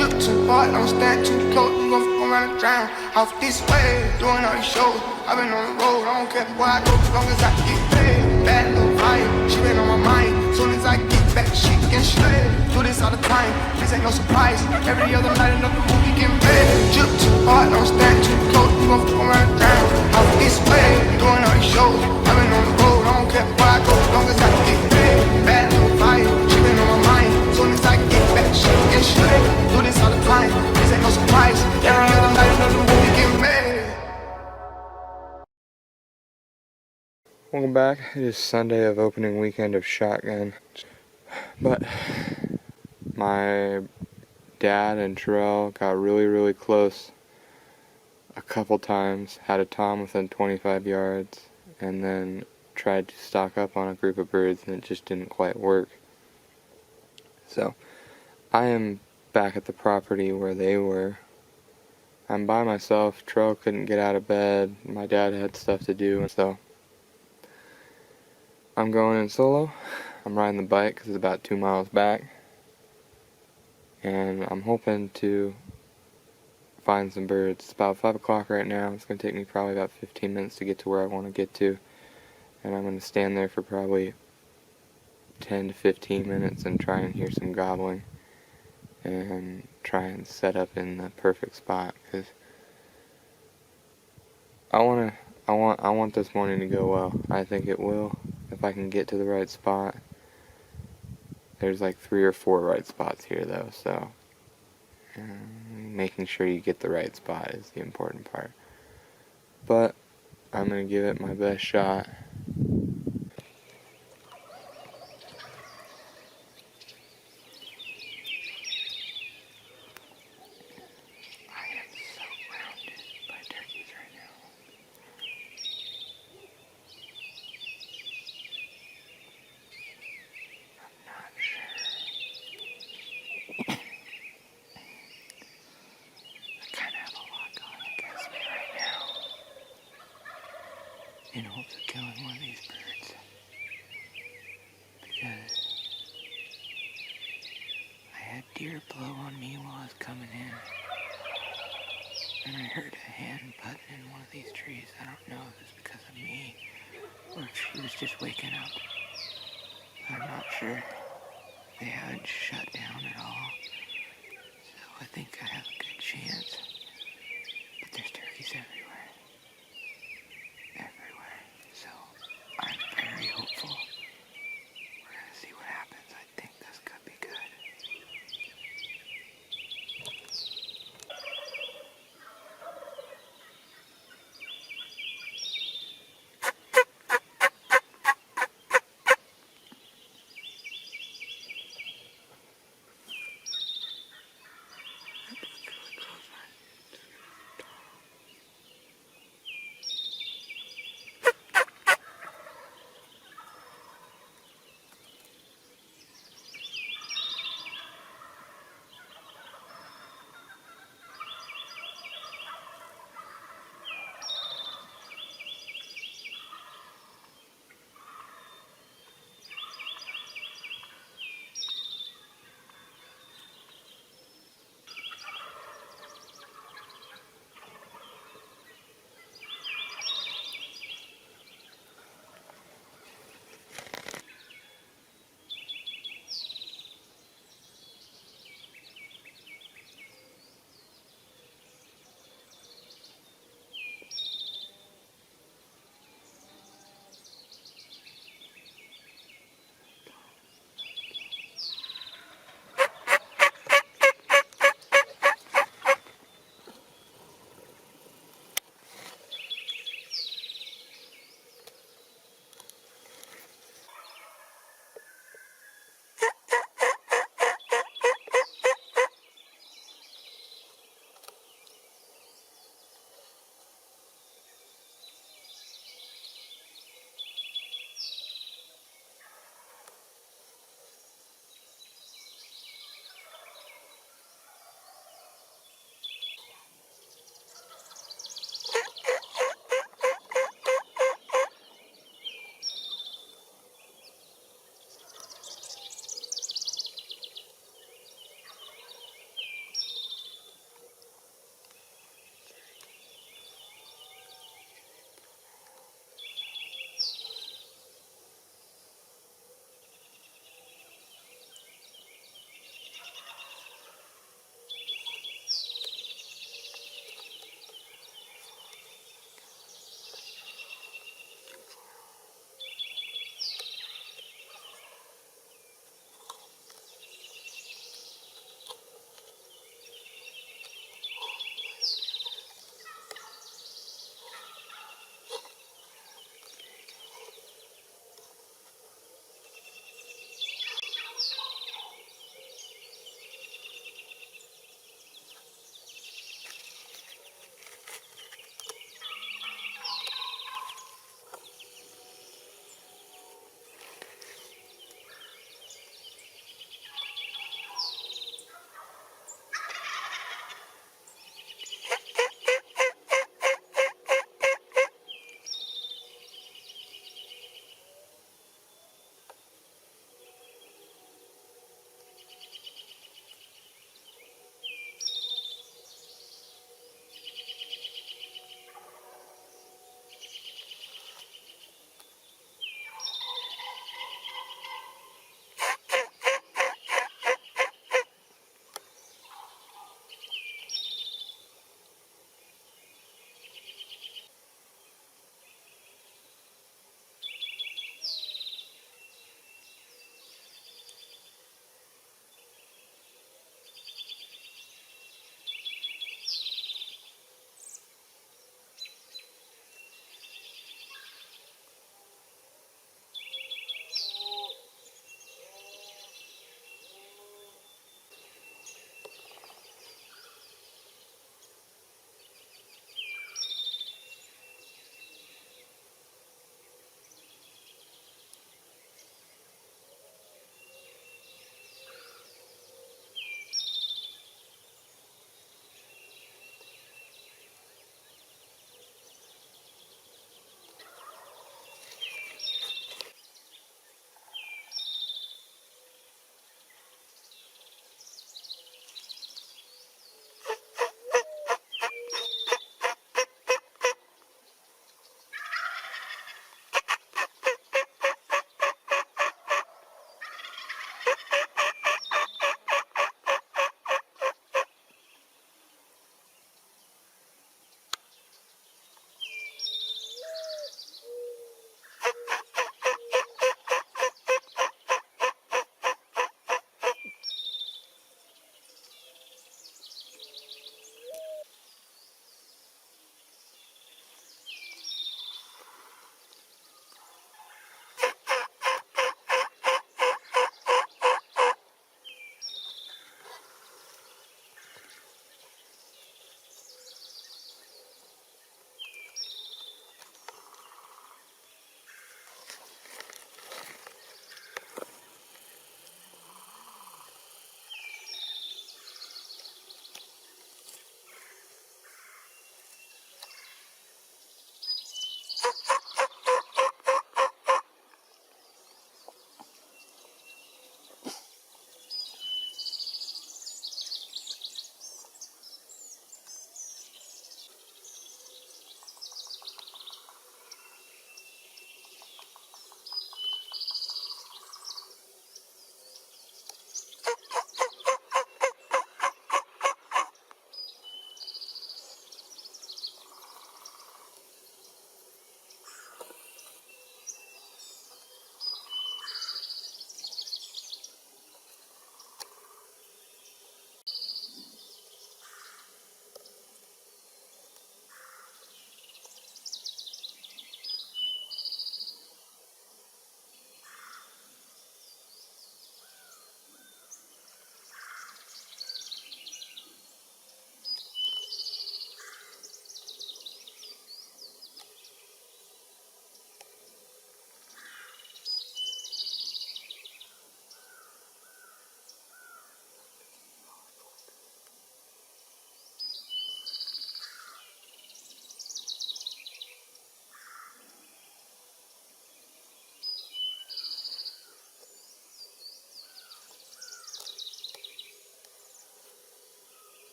Drip too hard, don't stand too close, you gon' fuck around and drown. Off this way, doing all these shows. I've been on the road, I don't care where I go, as long as I get paid. Bad little fire, she been on my mind. Soon as I get back, she get straight. Do this all the time, this ain't no surprise. Every other night, another movie getting paid. Drip too hard, don't stand too close, you gon' fuck around and drown. Off this way, doing all these shows. I've been on the road, I don't care where I go, as long as I get paid. Bad little fire, she been on my mind. Soon as I get back, she get straight. Do this all the time, this ain't no surprise. Every other night, another movie getting made. Welcome back. It is Sunday of opening weekend of Shotgun. But my dad and Terrell got really close a couple times, had a tom within 25 yards, and then tried to stock up on a group of birds and it just didn't quite work. So I am back at the property where they were. I'm by myself. Terrell couldn't get out of bed. My dad had stuff to do, and so I'm going in solo. I'm riding the bike because it's about 2 miles back, and I'm hoping to find some birds. It's about 5 o'clock right now. It's going to take me probably about 15 minutes to get to where I want to get to, and I'm going to stand there for probably 10 to 15 minutes and try and hear some gobbling and try and set up in the perfect spot, because I want this morning to go well. I think it will if I can get to the right spot. There's like 3 or 4 right spots here though, so making sure you get the right spot is the important part. But I'm gonna give it my best shot. In hopes of killing one of these birds, because I had deer blow on me while I was coming in, and I heard a hen butting in one of these trees. I don't know if it's because of me or if she was just waking up. I'm not sure. They haven't shut down at all, so I think I have a good chance. But there's turkeys everywhere. So I'm very hopeful. We're gonna see what happens. I think this could be good. That's really close, right?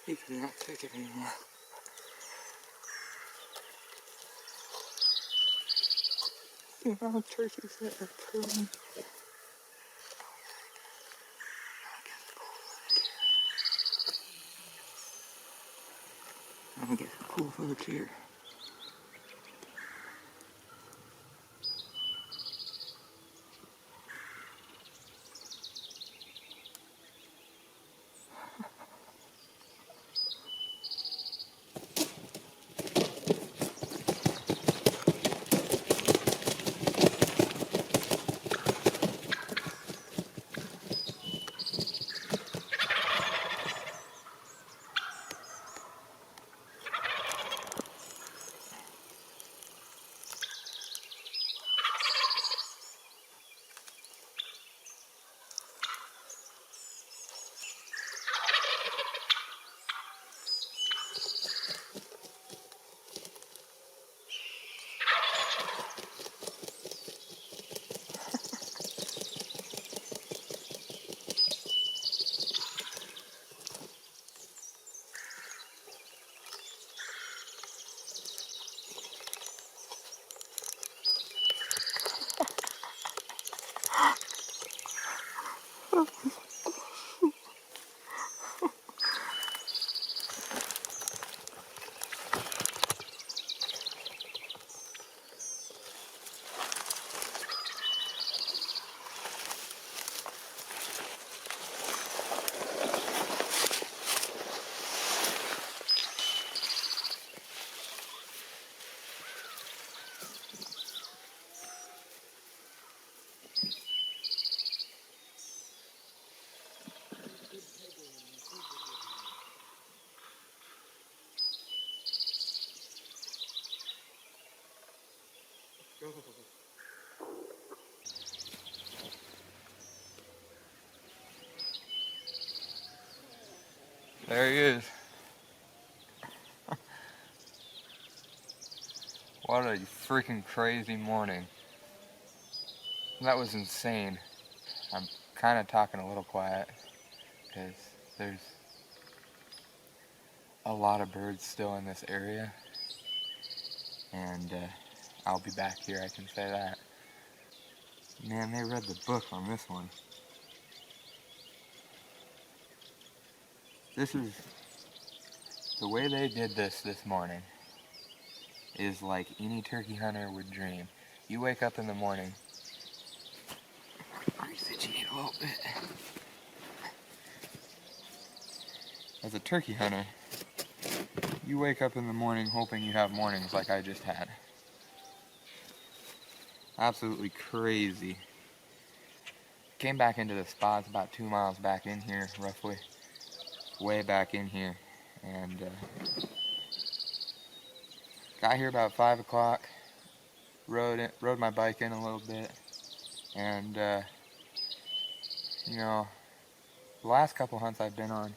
He cannot take it anymore. The amount of turkeys that are turning. I'm gonna get some cool footage here. There he is. What a freaking crazy morning. That was insane. I'm kind of talking a little quiet because there's a lot of birds still in this area, and I'll be back here, I can say that. Man, they read the book on this one. This is the way they did this morning is like any turkey hunter would dream. You wake up in the morning. Resituate a little bit. As a turkey hunter, you wake up in the morning hoping you have mornings like I just had. Absolutely crazy. Came back into the spot, it's about 2 miles back in here, roughly. Way back in here. And got here about 5 o'clock. Rode my bike in a little bit. And, you know, the last couple hunts I've been on,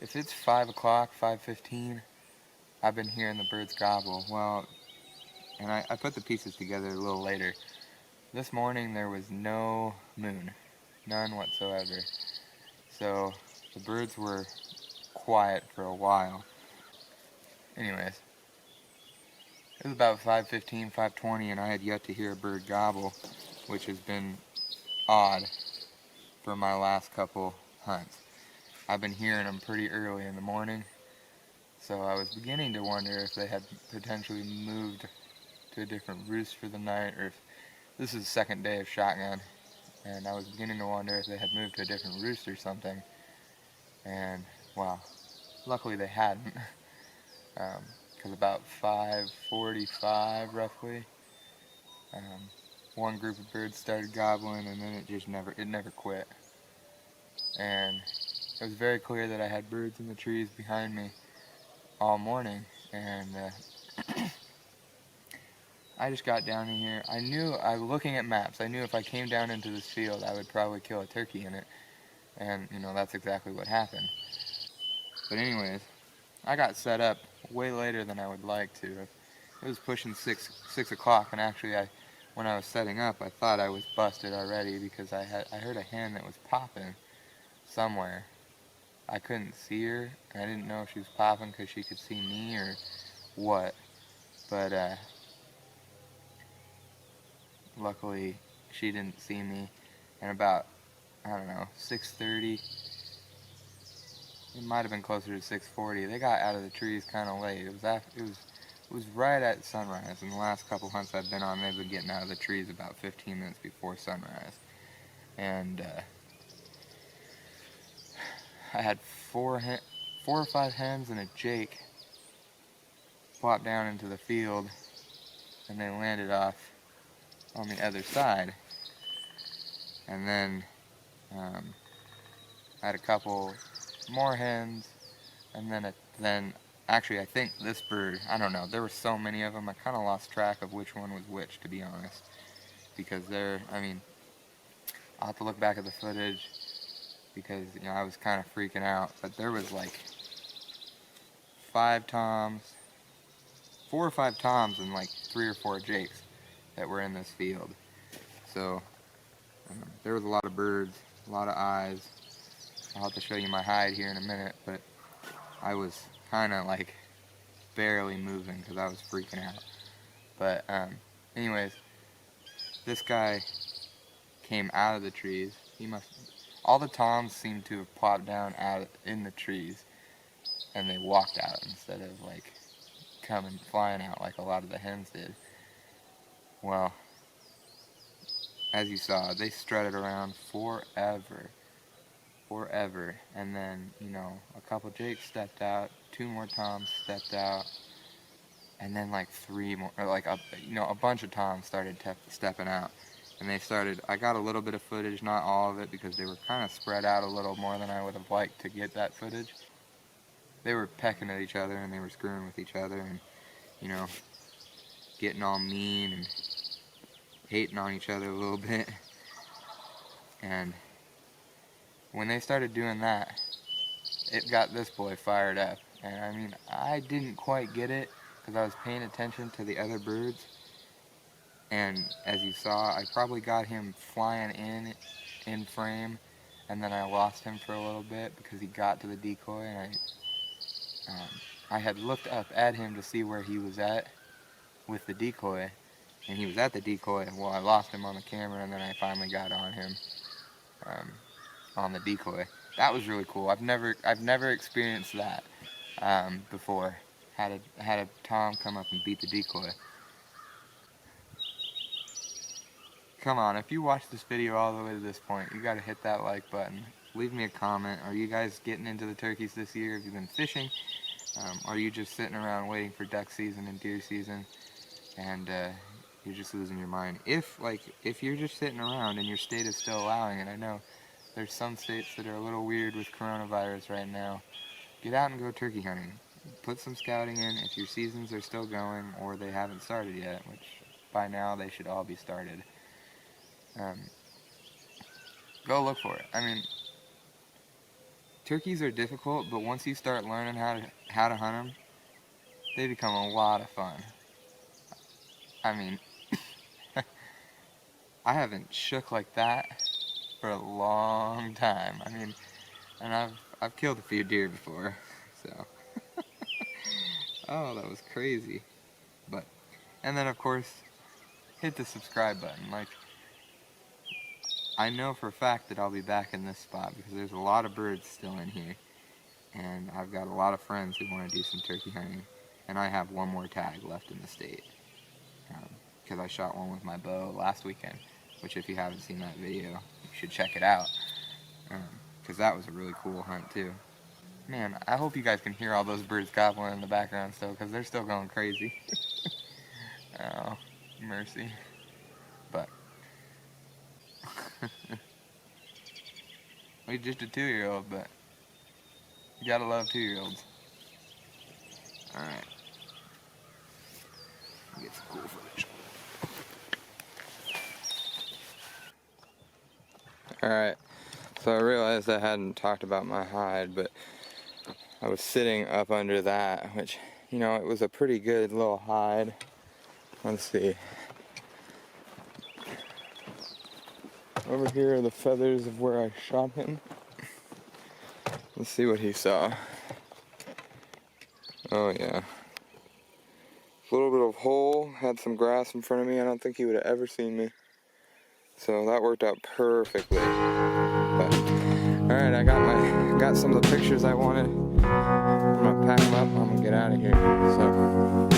if it's 5 o'clock, 5:15, I've been hearing the birds gobble. Well, and I put the pieces together a little later. This morning there was no moon, none whatsoever. So the birds were quiet for a while. Anyways, it was about 5:15, 5:20, and I had yet to hear a bird gobble, which has been odd for my last couple hunts. I've been hearing them pretty early in the morning, so I was beginning to wonder if they had potentially moved to a different roost for the night, or if this is the second day of shotgun, and I was beginning to wonder if they had moved to a different roost or something. And well, luckily they hadn't, because about 5:45 roughly, one group of birds started gobbling, and then it never quit. And it was very clear that I had birds in the trees behind me all morning, and I just got down in here. I was looking at maps, I knew if I came down into this field I would probably kill a turkey in it, and you know, that's exactly what happened. But anyways, I got set up way later than I would like to. It was pushing 6 o'clock, and actually when I was setting up, I thought I was busted already because I heard a hen that was popping somewhere. I couldn't see her. I didn't know if she was popping because she could see me or what. But luckily, she didn't see me. And about, I don't know, 6:30, it might have been closer to 6:40. They got out of the trees kind of late. It was right at sunrise. In the last couple hunts I've been on, they've been getting out of the trees about 15 minutes before sunrise. And I had four or five hens and a jake plop down into the field, and they landed off on the other side. And then I had a couple more hens, and then actually I think this bird, I don't know, there were so many of them, I kind of lost track of which one was which, to be honest, because I'll have to look back at the footage, because I was kind of freaking out. But there was like 4 or 5 toms and like 3 or 4 jakes that were in this field. So there was a lot of birds, a lot of eyes. I'll have to show you my hide here in a minute, but I was kind of like barely moving because I was freaking out. But anyways, this guy came out of the trees. All the toms seemed to have popped down in the trees, and they walked out instead of like coming flying out like a lot of the hens did. Well, as you saw, they strutted around forever, and then a couple jakes stepped out, 2 more toms stepped out, and then like 3 more, or like a bunch of toms started stepping out. And I got a little bit of footage, not all of it, because they were kind of spread out a little more than I would have liked to get that footage. They were pecking at each other, and they were screwing with each other, and, getting all mean and hating on each other a little bit. And when they started doing that, it got this boy fired up. And I mean, I didn't quite get it, because I was paying attention to the other birds. And as you saw, I probably got him flying in frame, and then I lost him for a little bit because he got to the decoy, and I had looked up at him to see where he was at with the decoy, and he was at the decoy. Well, I lost him on the camera, and then I finally got on him on the decoy. That was really cool. I've never experienced that before. Had a tom come up and beat the decoy. Come on, if you watched this video all the way to this point, you gotta hit that like button. Leave me a comment. Are you guys getting into the turkeys this year? Have you been fishing? Are you just sitting around waiting for duck season and deer season, and you're just losing your mind? If you're just sitting around and your state is still allowing it, I know there's some states that are a little weird with coronavirus right now. Get out and go turkey hunting. Put some scouting in if your seasons are still going or they haven't started yet, which by now they should all be started. Go look for it. I mean, turkeys are difficult, but once you start learning how to hunt them, they become a lot of fun. I mean, I haven't shook like that for a long time. I mean, and I've killed a few deer before, so. Oh, that was crazy. And then of course, hit the subscribe button. Like, I know for a fact that I'll be back in this spot because there's a lot of birds still in here, and I've got a lot of friends who want to do some turkey hunting, and I have one more tag left in the state because I shot one with my bow last weekend, which if you haven't seen that video, you should check it out because that was a really cool hunt too. Man, I hope you guys can hear all those birds gobbling in the background still, because they're still going crazy. Oh, mercy. But we're just a 2-year-old, but you gotta love 2-year-olds. Alright. Get some cool footage. Alright, so I realized I hadn't talked about my hide, but I was sitting up under that, which, it was a pretty good little hide. Let's see. Over here are the feathers of where I shot him. Let's see what he saw. Oh yeah. A little bit of hole, had some grass in front of me. I don't think he would have ever seen me. So that worked out perfectly. But alright, I got some of the pictures I wanted. I'm gonna pack them up, I'm gonna get out of here. So